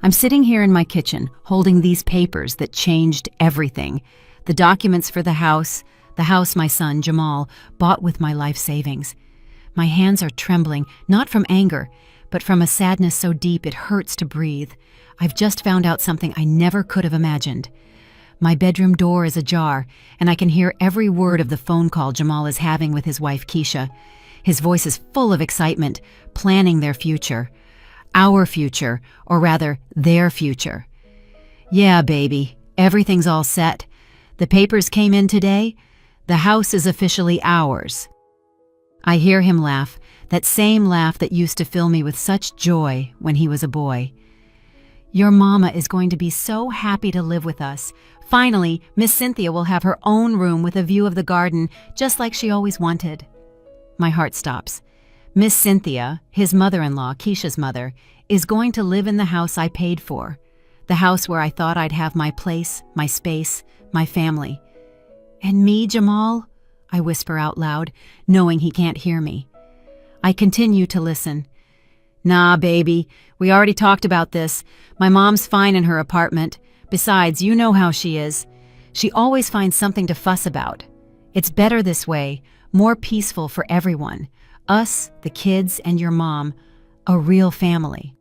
I'm sitting here in my kitchen, holding these papers that changed everything. The documents for the house my son, Jamal, bought with my life savings. My hands are trembling, not from anger, but from a sadness so deep it hurts to breathe. I've just found out something I never could have imagined. My bedroom door is ajar, and I can hear every word of the phone call Jamal is having with his wife, Keisha. His voice is full of excitement, planning their future. Our future, or rather, their future. Yeah, baby, everything's all set. The papers came in today. The house is officially ours. I hear him laugh, that same laugh that used to fill me with such joy when he was a boy. Your mama is going to be so happy to live with us. Finally, Miss Cynthia will have her own room with a view of the garden, just like she always wanted. My heart stops. Miss Cynthia, his mother-in-law, Keisha's mother, is going to live in the house I paid for. The house where I thought I'd have my place, my space, my family. And me, Jamal? I whisper out loud, knowing he can't hear me. I continue to listen. Nah, baby, we already talked about this. My mom's fine in her apartment. Besides, you know how she is. She always finds something to fuss about. It's better this way, more peaceful for everyone. Us, the kids, and your mom. A real family.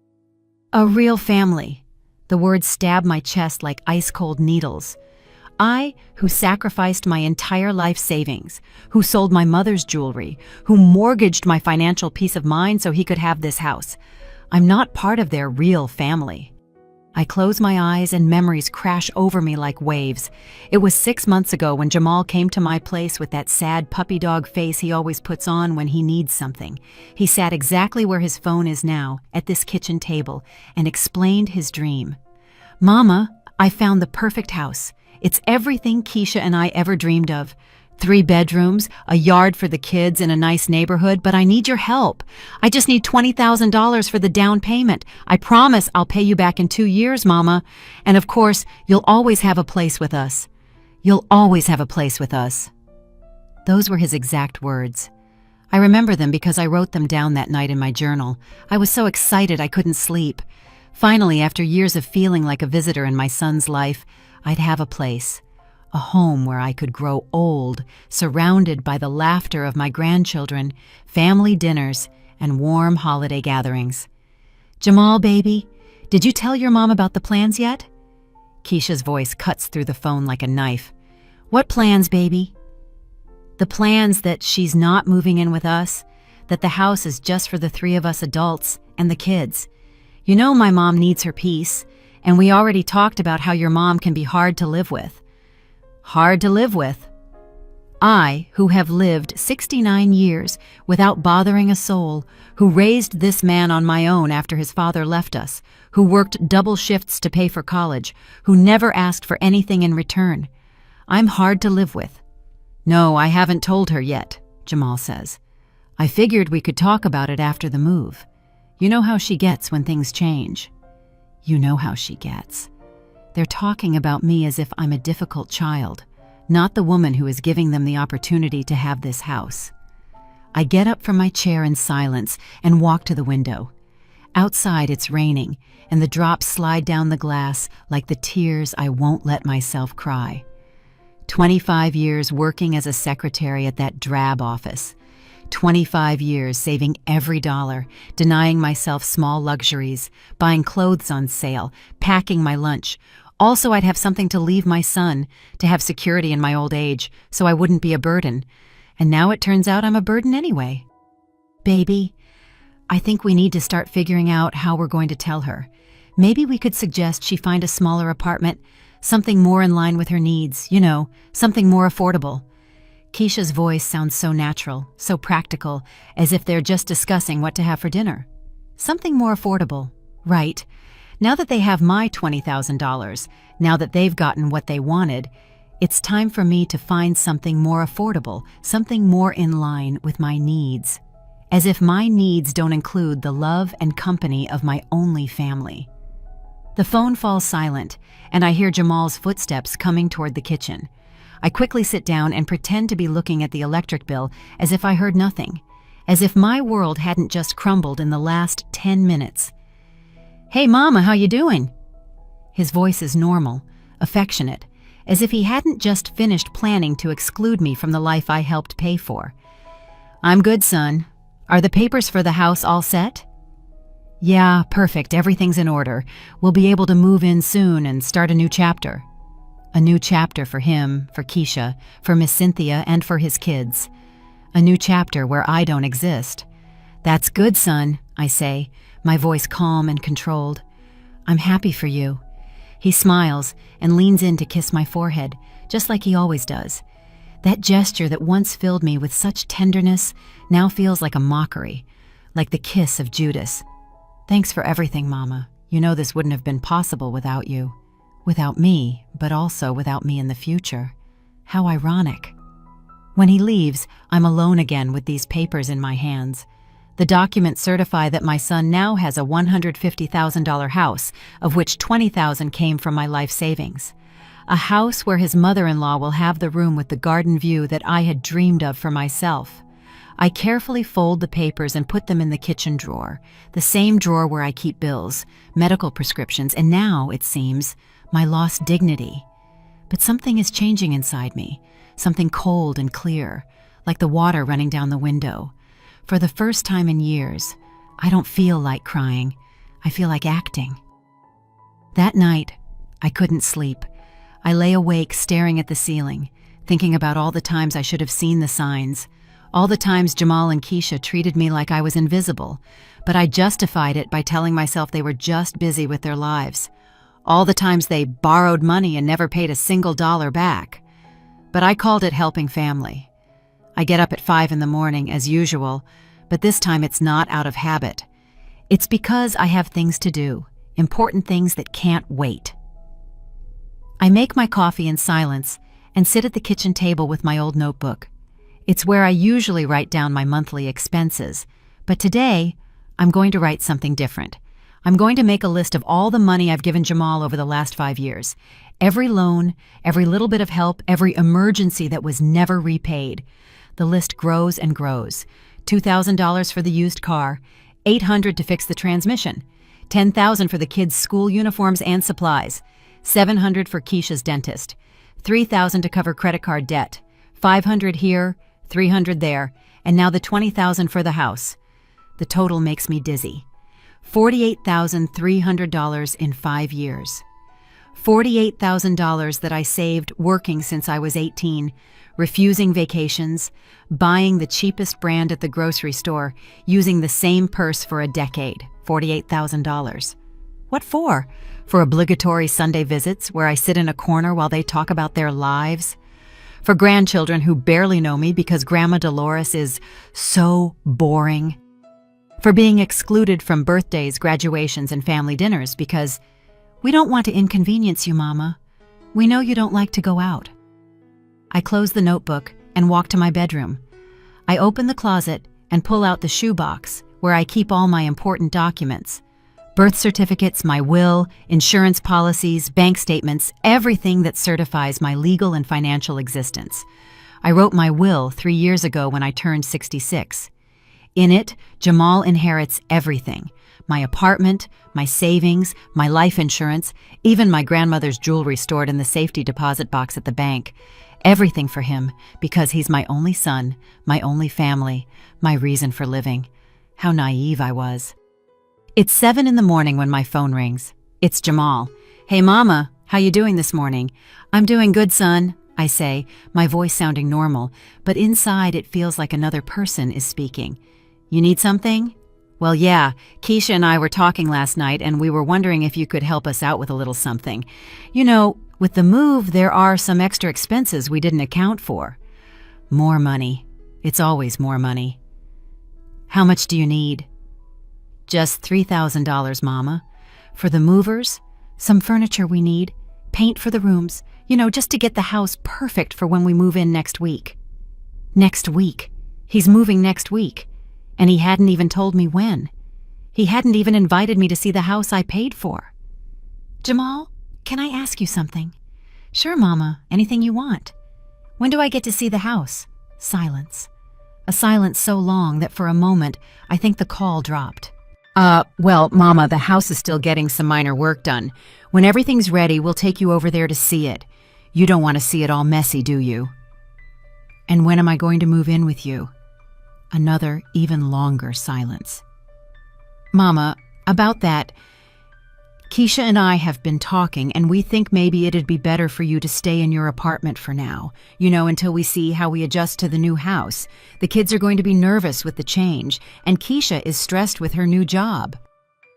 A real family. The words stab my chest like ice-cold needles. I, who sacrificed my entire life savings, who sold my mother's jewelry, who mortgaged my financial peace of mind so he could have this house. I'm not part of their real family. I close my eyes and memories crash over me like waves. It was 6 months ago when Jamal came to my place with that sad puppy dog face he always puts on when he needs something. He sat exactly where his phone is now, at this kitchen table, and explained his dream. Mama, I found the perfect house. It's everything Keisha and I ever dreamed of. 3 bedrooms, a yard for the kids in a nice neighborhood, but I need your help. I just need $20,000 for the down payment. I promise I'll pay you back in 2 years, Mama. And of course, you'll always have a place with us. You'll always have a place with us. Those were his exact words. I remember them because I wrote them down that night in my journal. I was so excited I couldn't sleep. Finally, after years of feeling like a visitor in my son's life, I'd have a place. A home where I could grow old, surrounded by the laughter of my grandchildren, family dinners, and warm holiday gatherings. Jamal, baby, did you tell your mom about the plans yet? Keisha's voice cuts through the phone like a knife. What plans, baby? The plans that she's not moving in with us, that the house is just for the 3 of us adults and the kids. You know my mom needs her peace, and we already talked about how your mom can be hard to live with. Hard to live with. I, who have lived 69 years without bothering a soul, who raised this man on my own after his father left us, who worked double shifts to pay for college, who never asked for anything in return. I'm hard to live with. No, I haven't told her yet, Jamal says. I figured we could talk about it after the move. You know how she gets when things change. You know how she gets. They're talking about me as if I'm a difficult child, not the woman who is giving them the opportunity to have this house. I get up from my chair in silence and walk to the window. Outside it's raining, and the drops slide down the glass like the tears I won't let myself cry. 25 years working as a secretary at that drab office. 25 years saving every dollar, denying myself small luxuries, buying clothes on sale, packing my lunch. Also, I'd have something to leave my son, to have security in my old age, so I wouldn't be a burden. And now it turns out I'm a burden anyway. Baby, I think we need to start figuring out how we're going to tell her. Maybe we could suggest she find a smaller apartment, something more in line with her needs, you know, something more affordable. Keisha's voice sounds so natural, so practical, as if they're just discussing what to have for dinner. Something more affordable, right? Now that they have my $20,000, now that they've gotten what they wanted, it's time for me to find something more affordable, something more in line with my needs. As if my needs don't include the love and company of my only family. The phone falls silent, and I hear Jamal's footsteps coming toward the kitchen. I quickly sit down and pretend to be looking at the electric bill as if I heard nothing, as if my world hadn't just crumbled in the last 10 minutes. "Hey, Mama, how you doing?" His voice is normal, affectionate, as if he hadn't just finished planning to exclude me from the life I helped pay for. "I'm good, son. Are the papers for the house all set?" "Yeah, perfect. Everything's in order. We'll be able to move in soon and start a new chapter." A new chapter for him, for Keisha, for Miss Cynthia, and for his kids. A new chapter where I don't exist. "That's good, son," I say, my voice calm and controlled. "I'm happy for you." He smiles and leans in to kiss my forehead, just like he always does. That gesture that once filled me with such tenderness now feels like a mockery, like the kiss of Judas. "Thanks for everything, Mama. You know this wouldn't have been possible without you. Without me, but also without me in the future. How ironic." When he leaves, I'm alone again with these papers in my hands. The documents certify that my son now has a $150,000 house, of which $20,000 came from my life savings. A house where his mother-in-law will have the room with the garden view that I had dreamed of for myself. I carefully fold the papers and put them in the kitchen drawer, the same drawer where I keep bills, medical prescriptions, and now, it seems, my lost dignity. But something is changing inside me, something cold and clear, like the water running down the window. For the first time in years, I don't feel like crying. I feel like acting. That night, I couldn't sleep. I lay awake staring at the ceiling, thinking about all the times I should have seen the signs, all the times Jamal and Keisha treated me like I was invisible, but I justified it by telling myself they were just busy with their lives. All the times they borrowed money and never paid a single dollar back. But I called it helping family. I get up at 5 in the morning, as usual, but this time it's not out of habit. It's because I have things to do, important things that can't wait. I make my coffee in silence and sit at the kitchen table with my old notebook. It's where I usually write down my monthly expenses, but today I'm going to write something different. I'm going to make a list of all the money I've given Jamal over the last 5 years. Every loan, every little bit of help, every emergency that was never repaid. The list grows and grows. $2,000 for the used car, $800 to fix the transmission, $10,000 for the kids' school uniforms and supplies, $700 for Keisha's dentist, $3,000 to cover credit card debt, $500 here, $300 there, and now the $20,000 for the house. The total makes me dizzy. $48,300 in 5 years. $48,000 that I saved working since I was 18, refusing vacations, buying the cheapest brand at the grocery store, using the same purse for a decade, $48,000. What for? For obligatory Sunday visits where I sit in a corner while they talk about their lives? For grandchildren who barely know me because Grandma Dolores is so boring? For being excluded from birthdays, graduations, and family dinners because we don't want to inconvenience you, Mama. We know you don't like to go out. I close the notebook and walk to my bedroom. I open the closet and pull out the shoebox where I keep all my important documents. Birth certificates, my will, insurance policies, bank statements, everything that certifies my legal and financial existence. I wrote my will 3 years ago when I turned 66. In it, Jamal inherits everything. My apartment, my savings, my life insurance, even my grandmother's jewelry stored in the safety deposit box at the bank. Everything for him, because he's my only son, my only family, my reason for living. How naive I was. It's 7 in the morning when my phone rings. It's Jamal. "Hey, Mama, how you doing this morning?" "I'm doing good, son," I say, my voice sounding normal, but inside it feels like another person is speaking. "You need something?" "Well, yeah, Keisha and I were talking last night and we were wondering if you could help us out with a little something. You know, with the move, there are some extra expenses we didn't account for." More money. It's always more money. "How much do you need?" "Just $3,000, Mama. For the movers, some furniture we need, paint for the rooms, just to get the house perfect for when we move in next week." Next week. He's moving next week. And he hadn't even told me when. He hadn't even invited me to see the house I paid for. "Jamal, can I ask you something?" "Sure, Mama, anything you want." "When do I get to see the house?" Silence. A silence so long that for a moment I think the call dropped. Well, Mama, the house is still getting some minor work done. When everything's ready, we'll take you over there to see it. You don't want to see it all messy, do you? And when am I going to move in with you? Another, even longer silence. Mama, about that, Keisha and I have been talking, and we think maybe it'd be better for you to stay in your apartment for now, until we see how we adjust to the new house. The kids are going to be nervous with the change, and Keisha is stressed with her new job.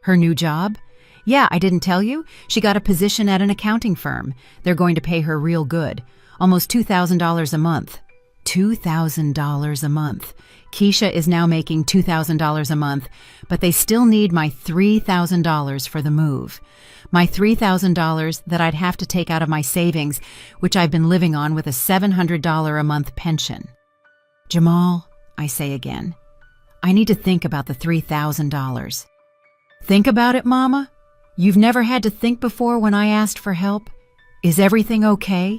Her new job? Yeah, I didn't tell you? She got a position at an accounting firm. They're going to pay her real good. Almost $2,000 a month. $2,000 a month. Keisha is now making $2,000 a month, but they still need my $3,000 for the move. My $3,000 that I'd have to take out of my savings, which I've been living on with a $700 a month pension. Jamal, I say again, I need to think about the $3,000. Think about it, Mama? You've never had to think before when I asked for help? Is everything okay?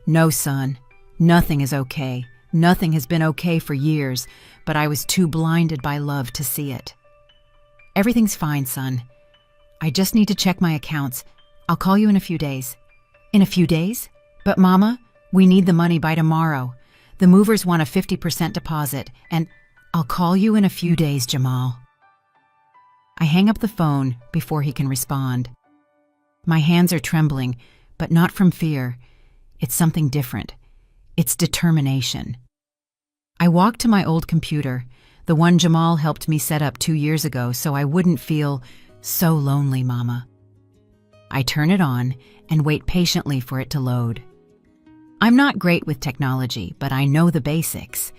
No, son. Nothing is okay. Nothing has been okay for years, but I was too blinded by love to see it. Everything's fine, son. I just need to check my accounts. I'll call you in a few days. In a few days? But Mama, we need the money by tomorrow. The movers want a 50% deposit, and I'll call you in a few days, Jamal. I hang up the phone before he can respond. My hands are trembling, but not from fear. It's something different. It's determination. I walk to my old computer, the one Jamal helped me set up 2 years ago so I wouldn't feel so lonely, Mama. I turn it on and wait patiently for it to load. I'm not great with technology, but I know the basics.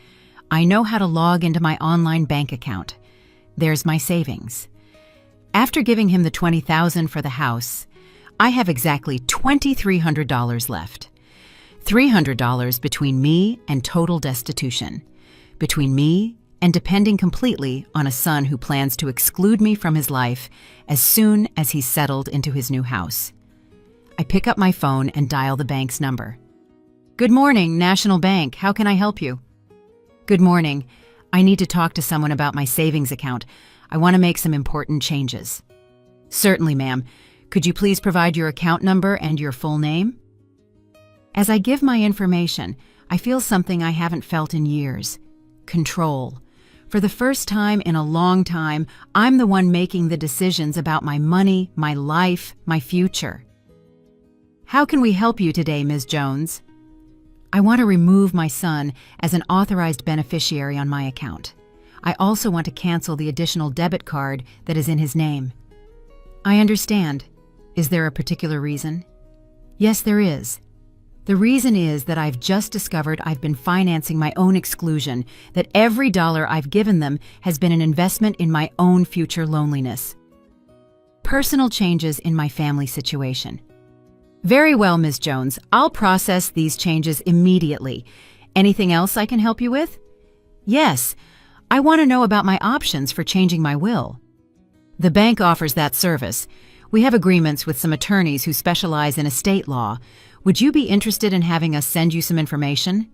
I know how to log into my online bank account. There's my savings. After giving him the $20,000 for the house, I have exactly $2,300 left. $300 between me and total destitution. Between me and depending completely on a son who plans to exclude me from his life as soon as he's settled into his new house. I pick up my phone and dial the bank's number. Good morning, National Bank. How can I help you? Good morning. I need to talk to someone about my savings account. I want to make some important changes. Certainly, ma'am. Could you please provide your account number and your full name? As I give my information, I feel something I haven't felt in years. Control. For the first time in a long time, I'm the one making the decisions about my money, my life, my future. How can we help you today, Ms. Jones? I want to remove my son as an authorized beneficiary on my account. I also want to cancel the additional debit card that is in his name. I understand. Is there a particular reason? Yes, there is. The reason is that I've just discovered I've been financing my own exclusion, that every dollar I've given them has been an investment in my own future loneliness. Personal changes in my family situation. Very well, Ms. Jones. I'll process these changes immediately. Anything else I can help you with? Yes. I want to know about my options for changing my will. The bank offers that service. We have agreements with some attorneys who specialize in estate law. Would you be interested in having us send you some information?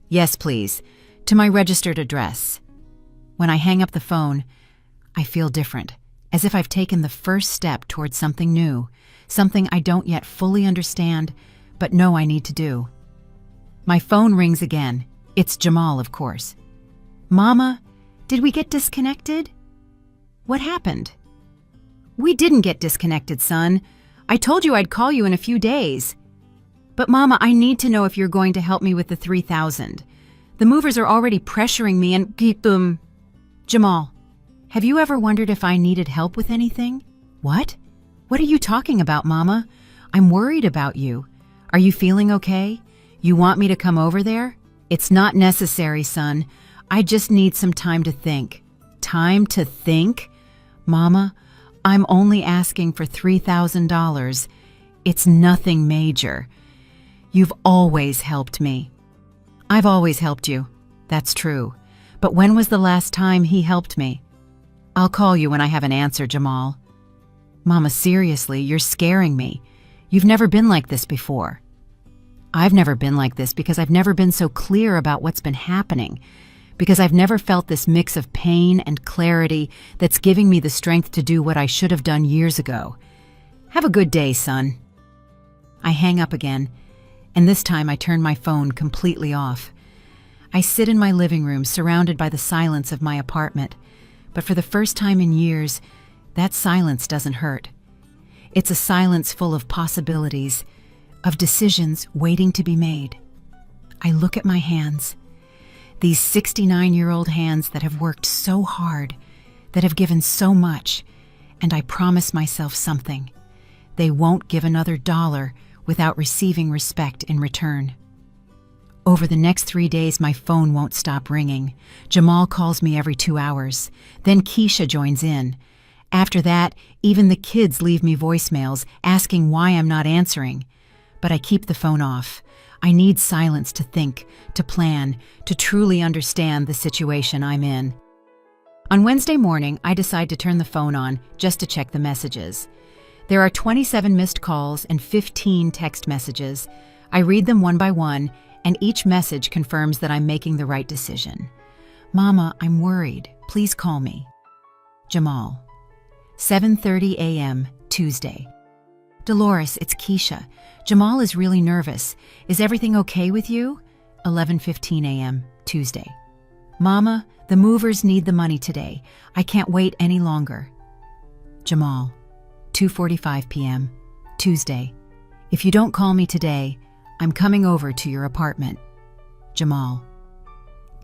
Yes, please. To my registered address. When I hang up the phone, I feel different, as if I've taken the first step towards something new, something I don't yet fully understand, but know I need to do. My phone rings again. It's Jamal, of course. Mama, did we get disconnected? What happened? We didn't get disconnected, son. I told you I'd call you in a few days. But Mama, I need to know if you're going to help me with the $3,000. The movers are already pressuring me and keep them. Jamal, have you ever wondered if I needed help with anything? What? What are you talking about, Mama? I'm worried about you. Are you feeling okay? You want me to come over there? It's not necessary, son. I just need some time to think. Time to think? Mama, I'm only asking for $3,000. It's nothing major. You've always helped me. I've always helped you. That's true. But when was the last time he helped me? I'll call you when I have an answer, Jamal. Mama, seriously, you're scaring me. You've never been like this before. I've never been like this because I've never been so clear about what's been happening. because I've never felt this mix of pain and clarity that's giving me the strength to do what I should have done years ago. Have a good day, son. I hang up again, and this time I turn my phone completely off. I sit in my living room surrounded by the silence of my apartment, but for the first time in years, that silence doesn't hurt. It's a silence full of possibilities, of decisions waiting to be made. I look at my hands, these 69-year-old hands that have worked so hard, that have given so much, and I promise myself something. They won't give another dollar without receiving respect in return. Over the next 3 days, my phone won't stop ringing. Jamal calls me every 2 hours. Then Keisha joins in. After that, even the kids leave me voicemails asking why I'm not answering. But I keep the phone off. I need silence to think, to plan, to truly understand the situation I'm in. On Wednesday morning, I decide to turn the phone on just to check the messages. There are 27 missed calls and 15 text messages. I read them one by one, and each message confirms that I'm making the right decision. Mama, I'm worried. Please call me. Jamal. 7:30 a.m., Tuesday. Dolores, it's Keisha. Jamal is really nervous. Is everything okay with you? 11:15 a.m., Tuesday. Mama, the movers need the money today. I can't wait any longer. Jamal. 2:45 p.m., Tuesday. If you don't call me today, I'm coming over to your apartment. Jamal.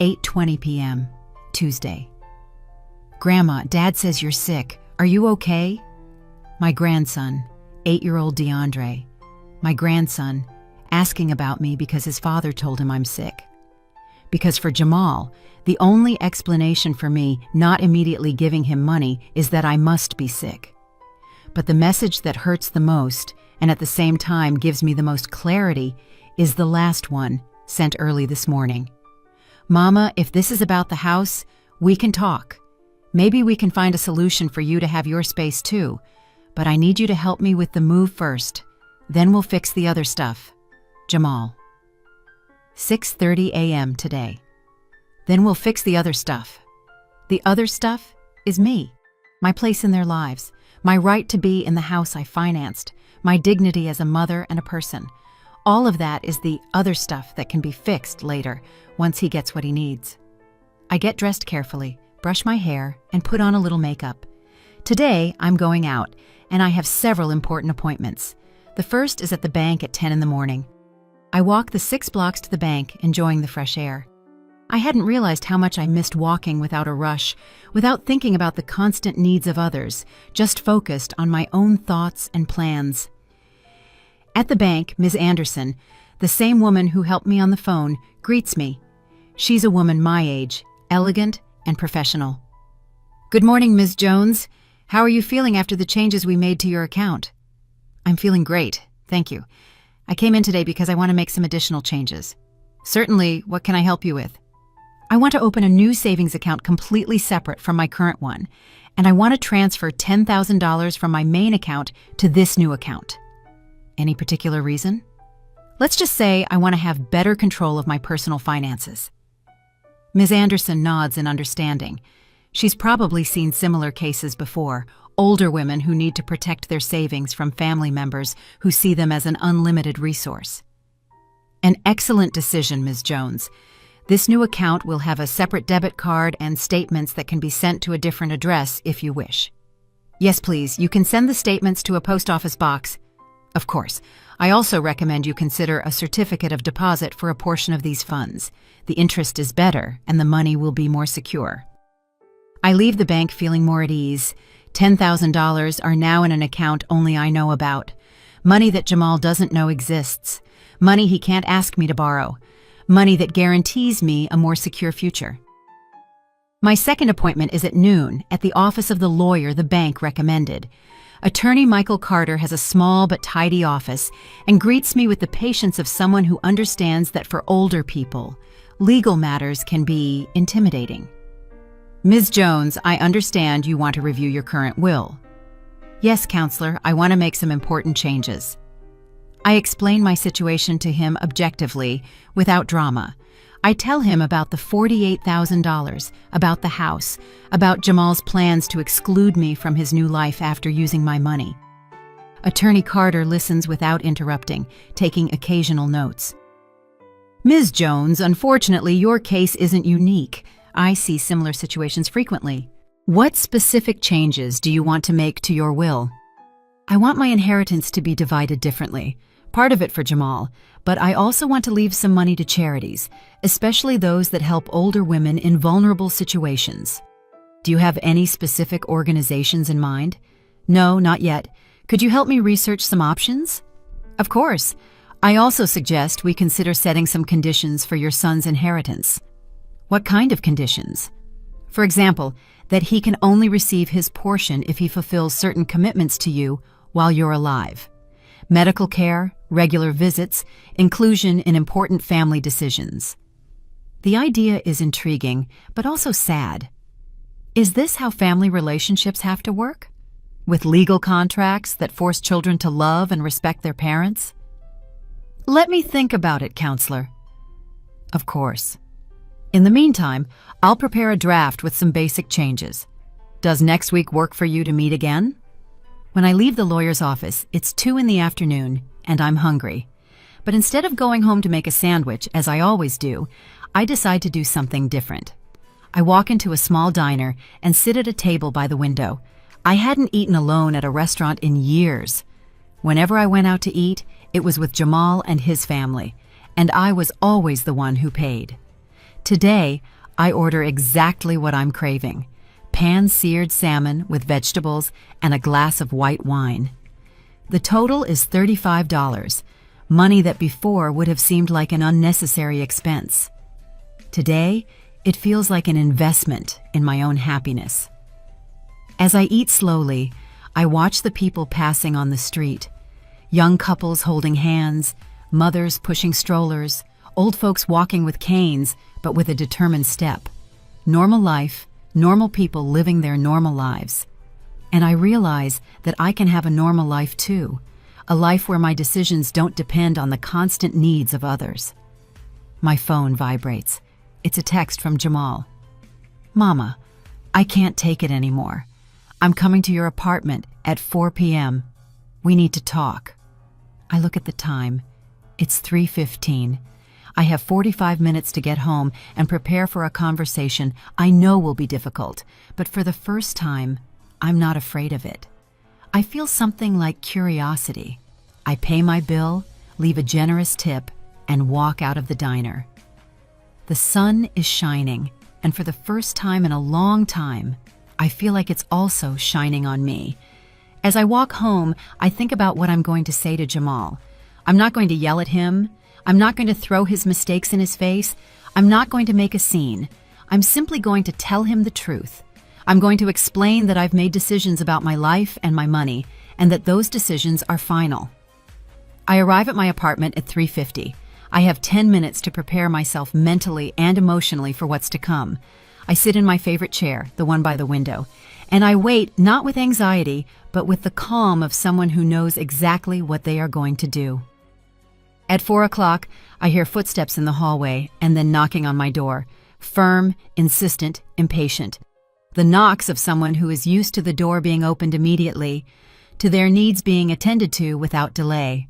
8:20 p.m., Tuesday. Grandma, Dad says you're sick. Are you okay? My grandson, 8-year-old DeAndre. My grandson, asking about me because his father told him I'm sick. Because for Jamal, the only explanation for me not immediately giving him money is that I must be sick. But the message that hurts the most, and at the same time gives me the most clarity, is the last one, sent early this morning. Mama, if this is about the house, we can talk. Maybe we can find a solution for you to have your space too, but I need you to help me with the move first. Then we'll fix the other stuff. Jamal. 6:30 a.m. today. Then we'll fix the other stuff. The other stuff is me, my place in their lives, my right to be in the house I financed, my dignity as a mother and a person. All of that is the other stuff that can be fixed later, once he gets what he needs. I get dressed carefully, brush my hair, and put on a little makeup. Today, I'm going out, and I have several important appointments. The first is at the bank at 10 in the morning. I walk the 6 blocks to the bank, enjoying the fresh air. I hadn't realized how much I missed walking without a rush, without thinking about the constant needs of others, just focused on my own thoughts and plans. At the bank, Ms. Anderson, the same woman who helped me on the phone, greets me. She's a woman my age, elegant and professional. Good morning, Ms. Jones. How are you feeling after the changes we made to your account? I'm feeling great, thank you. I came in today because I want to make some additional changes. Certainly, what can I help you with? I want to open a new savings account completely separate from my current one, and I want to transfer $10,000 from my main account to this new account. Any particular reason? Let's just say I want to have better control of my personal finances. Ms. Anderson nods in understanding. She's probably seen similar cases before, older women who need to protect their savings from family members who see them as an unlimited resource. An excellent decision, Ms. Jones. This new account will have a separate debit card and statements that can be sent to a different address if you wish. Yes, please. You can send the statements to a post office box. Of course. I also recommend you consider a certificate of deposit for a portion of these funds. The interest is better, and the money will be more secure. I leave the bank feeling more at ease. $10,000 are now in an account only I know about. Money that Jamal doesn't know exists. Money he can't ask me to borrow. Money that guarantees me a more secure future. My second appointment is at noon at the office of the lawyer the bank recommended. Attorney Michael Carter has a small but tidy office and greets me with the patience of someone who understands that for older people, legal matters can be intimidating. Ms. Jones, I understand you want to review your current will. Yes, counselor, I want to make some important changes. I explain my situation to him objectively, without drama. I tell him about the $48,000, about the house, about Jamal's plans to exclude me from his new life after using my money. Attorney Carter listens without interrupting, taking occasional notes. Ms. Jones, unfortunately, your case isn't unique. I see similar situations frequently. What specific changes do you want to make to your will? I want my inheritance to be divided differently, part of it for Jamal, but I also want to leave some money to charities, especially those that help older women in vulnerable situations. Do you have any specific organizations in mind? No, not yet. Could you help me research some options? Of course. I also suggest we consider setting some conditions for your son's inheritance. What kind of conditions? For example, that he can only receive his portion if he fulfills certain commitments to you while you're alive. Medical care, regular visits, inclusion in important family decisions. The idea is intriguing, but also sad. Is this how family relationships have to work? With legal contracts that force children to love and respect their parents? Let me think about it, counselor. Of course. In the meantime, I'll prepare a draft with some basic changes. Does next week work for you to meet again? When I leave the lawyer's office, it's 2 p.m, and I'm hungry. But instead of going home to make a sandwich, as I always do, I decide to do something different. I walk into a small diner and sit at a table by the window. I hadn't eaten alone at a restaurant in years. Whenever I went out to eat, it was with Jamal and his family, and I was always the one who paid. Today, I order exactly what I'm craving: pan-seared salmon with vegetables and a glass of white wine. The total is $35, money that before would have seemed like an unnecessary expense. Today, it feels like an investment in my own happiness. As I eat slowly, I watch the people passing on the street. Young couples holding hands, mothers pushing strollers, old folks walking with canes, but with a determined step. Normal life, normal people living their normal lives. And I realize that I can have a normal life too, a life where my decisions don't depend on the constant needs of others. My phone vibrates. It's a text from Jamal. Mama, I can't take it anymore. I'm coming to your apartment at 4 p.m. We need to talk. I look at the time. It's 3:15. I have 45 minutes to get home and prepare for a conversation I know will be difficult, but for the first time, I'm not afraid of it. I feel something like curiosity. I pay my bill, leave a generous tip, and walk out of the diner. The sun is shining, and for the first time in a long time, I feel like it's also shining on me. As I walk home, I think about what I'm going to say to Jamal. I'm not going to yell at him. I'm not going to throw his mistakes in his face. I'm not going to make a scene. I'm simply going to tell him the truth. I'm going to explain that I've made decisions about my life and my money, and that those decisions are final. I arrive at my apartment at 3:50. I have 10 minutes to prepare myself mentally and emotionally for what's to come. I sit in my favorite chair, the one by the window, and I wait not with anxiety, but with the calm of someone who knows exactly what they are going to do. At 4 o'clock, I hear footsteps in the hallway and then knocking on my door, firm, insistent, impatient. The knocks of someone who is used to the door being opened immediately, to their needs being attended to without delay.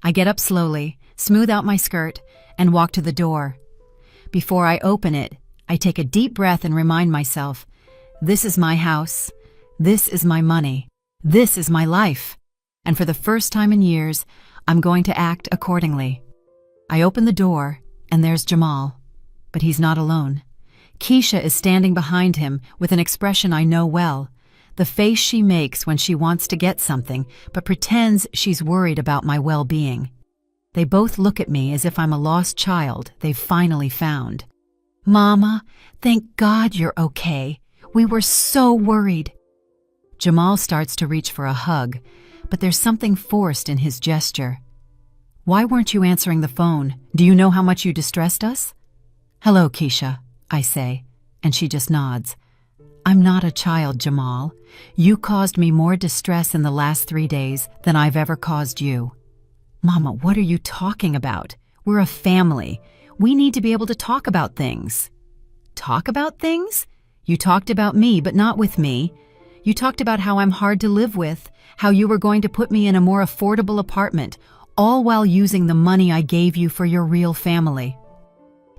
I get up slowly, smooth out my skirt, and walk to the door. Before I open it, I take a deep breath and remind myself, this is my house, this is my money, this is my life, and for the first time in years, I'm going to act accordingly. I open the door, and there's Jamal, but he's not alone. Keisha is standing behind him with an expression I know well, the face she makes when she wants to get something, but pretends she's worried about my well-being. They both look at me as if I'm a lost child they've finally found. Mama, thank God you're okay. We were so worried. Jamal starts to reach for a hug, but there's something forced in his gesture. Why weren't you answering the phone? Do you know how much you distressed us? Hello, Keisha, I say, and she just nods. I'm not a child, Jamal. You caused me more distress in the last 3 days than I've ever caused you. Mama, what are you talking about? We're a family. We need to be able to talk about things. Talk about things? You talked about me, but not with me. You talked about how I'm hard to live with, how you were going to put me in a more affordable apartment, all while using the money I gave you for your real family.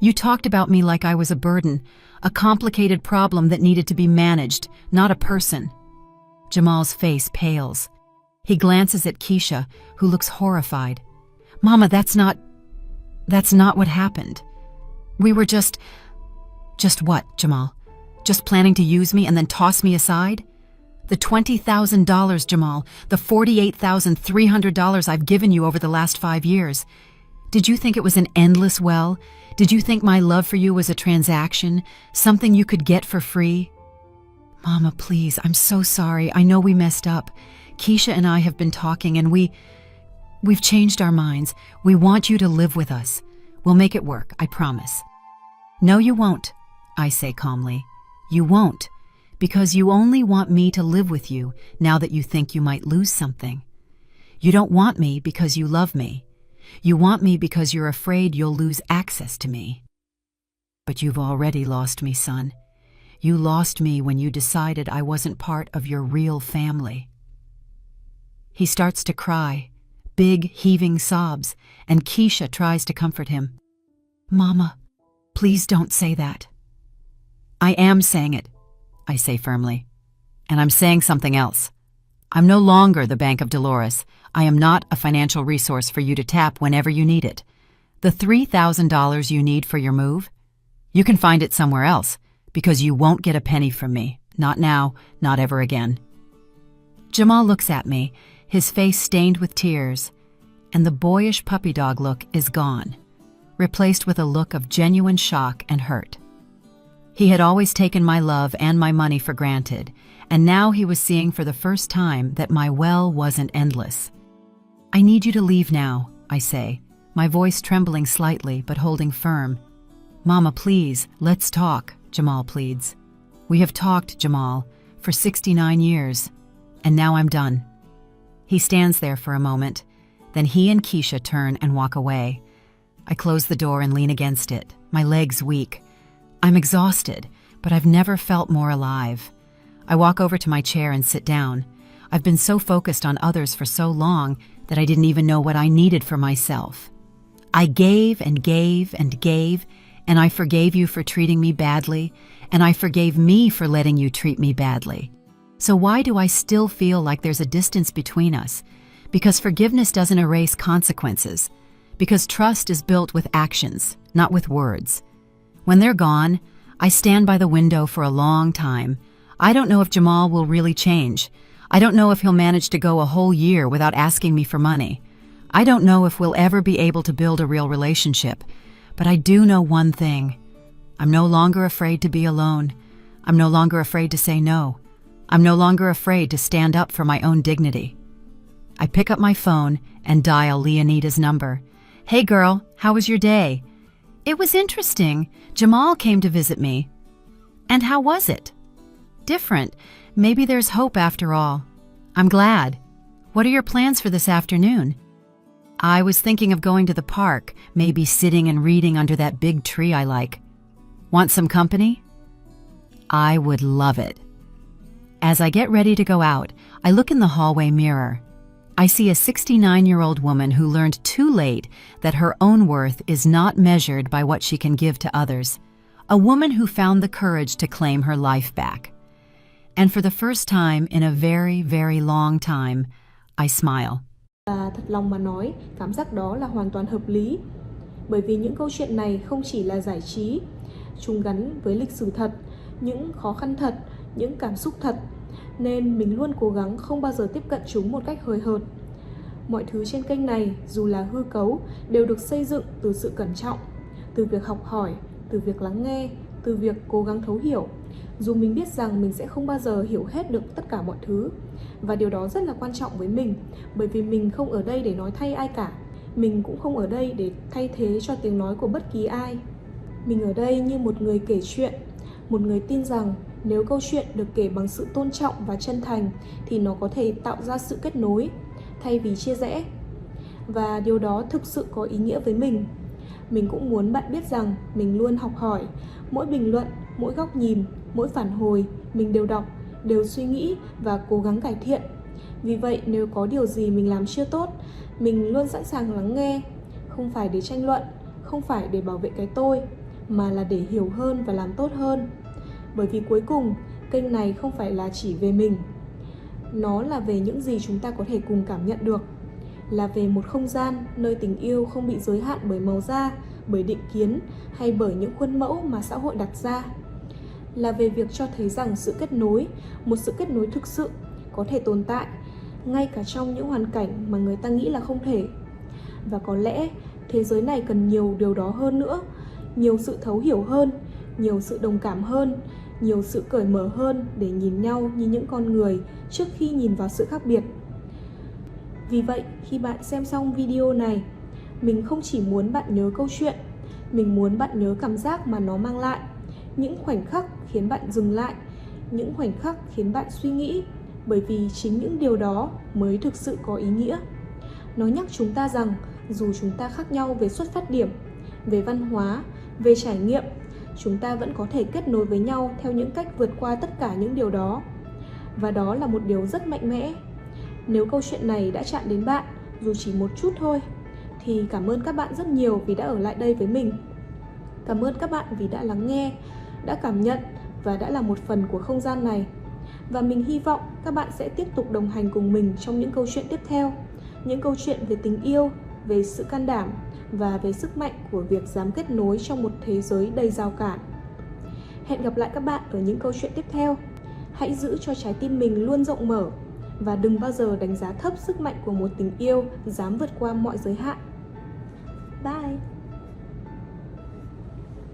You talked about me like I was a burden, a complicated problem that needed to be managed, not a person. Jamal's face pales. He glances at Keisha, who looks horrified. Mama, that's not what happened. We were just what, Jamal? Just planning to use me and then toss me aside? The $20,000, Jamal, the $48,300 I've given you over the last 5 years. Did you think it was an endless well? Did you think my love for you was a transaction, something you could get for free? Mama, please, I'm so sorry. I know we messed up. Keisha and I have been talking and we've changed our minds. We want you to live with us. We'll make it work, I promise. No, you won't, I say calmly. You won't, because you only want me to live with you now that you think you might lose something. You don't want me because you love me. You want me because you're afraid you'll lose access to me. But you've already lost me, son. You lost me when you decided I wasn't part of your real family. He starts to cry, big heaving sobs, and Keisha tries to comfort him. Mama, please don't say that. I am saying it, I say firmly. And I'm saying something else. I'm no longer the Bank of Dolores. I am not a financial resource for you to tap whenever you need it. The $3,000 you need for your move, you can find it somewhere else, because you won't get a penny from me. Not now, not ever again. Jamal looks at me, his face stained with tears, and the boyish puppy dog look is gone, replaced with a look of genuine shock and hurt. He had always taken my love and my money for granted, and now he was seeing for the first time that my well wasn't endless. I need you to leave now, I say, my voice trembling slightly but holding firm. Mama, please, let's talk, Jamal pleads. We have talked, Jamal, for 69 years, and now I'm done. He stands there for a moment, then he and Keisha turn and walk away. I close the door and lean against it, my legs weak. I'm exhausted, but I've never felt more alive. I walk over to my chair and sit down. I've been so focused on others for so long that I didn't even know what I needed for myself. I gave and gave and gave, and I forgave you for treating me badly, and I forgave me for letting you treat me badly. So why do I still feel like there's a distance between us? Because forgiveness doesn't erase consequences. Because trust is built with actions, not with words. When they're gone, I stand by the window for a long time. I don't know if Jamal will really change. I don't know if he'll manage to go a whole year without asking me for money. I don't know if we'll ever be able to build a real relationship. But I do know one thing. I'm no longer afraid to be alone. I'm no longer afraid to say no. I'm no longer afraid to stand up for my own dignity. I pick up my phone and dial Leonida's number. Hey girl, how was your day? It was interesting. Jamal came to visit me. And how was it? Different. Maybe there's hope after all. I'm glad. What are your plans for this afternoon? I was thinking of going to the park, maybe sitting and reading under that big tree I like. Want some company? I would love it. As I get ready to go out, I look in the hallway mirror. I see a 69-year-old woman who learned too late that her own worth is not measured by what she can give to others. A woman who found the courage to claim her life back. And for the first time in a very, very long time, I smile. Thật lòng mà nói, cảm giác đó là hoàn toàn hợp lý. Bởi vì những câu chuyện này không chỉ là giải trí, chúng gắn với lịch sử thật, những khó khăn thật, những cảm xúc thật. Nên mình luôn cố gắng không bao giờ tiếp cận chúng một cách hời hợt. Mọi thứ trên kênh này, dù là hư cấu, đều được xây dựng từ sự cẩn trọng, từ việc học hỏi, từ việc lắng nghe, từ việc cố gắng thấu hiểu. Dù mình biết rằng mình sẽ không bao giờ hiểu hết được tất cả mọi thứ. Và điều đó rất là quan trọng với mình, bởi vì mình không ở đây để nói thay ai cả. Mình cũng không ở đây để thay thế cho tiếng nói của bất kỳ ai. Mình ở đây như một người kể chuyện, một người tin rằng nếu câu chuyện được kể bằng sự tôn trọng và chân thành thì nó có thể tạo ra sự kết nối thay vì chia rẽ. Và điều đó thực sự có ý nghĩa với mình. Mình cũng muốn bạn biết rằng mình luôn học hỏi. Mỗi bình luận, mỗi góc nhìn, mỗi phản hồi, mình đều đọc, đều suy nghĩ và cố gắng cải thiện. Vì vậy, nếu có điều gì mình làm chưa tốt, mình luôn sẵn sàng lắng nghe. Không phải để tranh luận, không phải để bảo vệ cái tôi, mà là để hiểu hơn và làm tốt hơn. Bởi vì cuối cùng, kênh này không phải là chỉ về mình. Nó là về những gì chúng ta có thể cùng cảm nhận được. Là về một không gian nơi tình yêu không bị giới hạn bởi màu da, bởi định kiến hay bởi những khuôn mẫu mà xã hội đặt ra. Là về việc cho thấy rằng sự kết nối, một sự kết nối thực sự có thể tồn tại ngay cả trong những hoàn cảnh mà người ta nghĩ là không thể. Và có lẽ thế giới này cần nhiều điều đó hơn nữa, nhiều sự thấu hiểu hơn, nhiều sự đồng cảm hơn, nhiều sự cởi mở hơn để nhìn nhau như những con người trước khi nhìn vào sự khác biệt. Vì vậy, khi bạn xem xong video này, mình không chỉ muốn bạn nhớ câu chuyện, mình muốn bạn nhớ cảm giác mà nó mang lại, những khoảnh khắc khiến bạn dừng lại, những khoảnh khắc khiến bạn suy nghĩ, bởi vì chính những điều đó mới thực sự có ý nghĩa. Nó nhắc chúng ta rằng dù chúng ta khác nhau về xuất phát điểm, về văn hóa, về trải nghiệm, chúng ta vẫn có thể kết nối với nhau theo những cách vượt qua tất cả những điều đó. Và đó là một điều rất mạnh mẽ. Nếu câu chuyện này đã chạm đến bạn, dù chỉ một chút thôi, thì cảm ơn các bạn rất nhiều vì đã ở lại đây với mình. Cảm ơn các bạn vì đã lắng nghe, đã cảm nhận và đã là một phần của không gian này. Và mình hy vọng các bạn sẽ tiếp tục đồng hành cùng mình trong những câu chuyện tiếp theo. Những câu chuyện về tình yêu, về sự can đảm và về sức mạnh của việc dám kết nối trong một thế giới đầy rào cản. Hẹn gặp lại các bạn ở những câu chuyện tiếp theo. Hãy giữ cho trái tim mình luôn rộng mở và đừng bao giờ đánh giá thấp sức mạnh của một tình yêu dám vượt qua mọi giới hạn.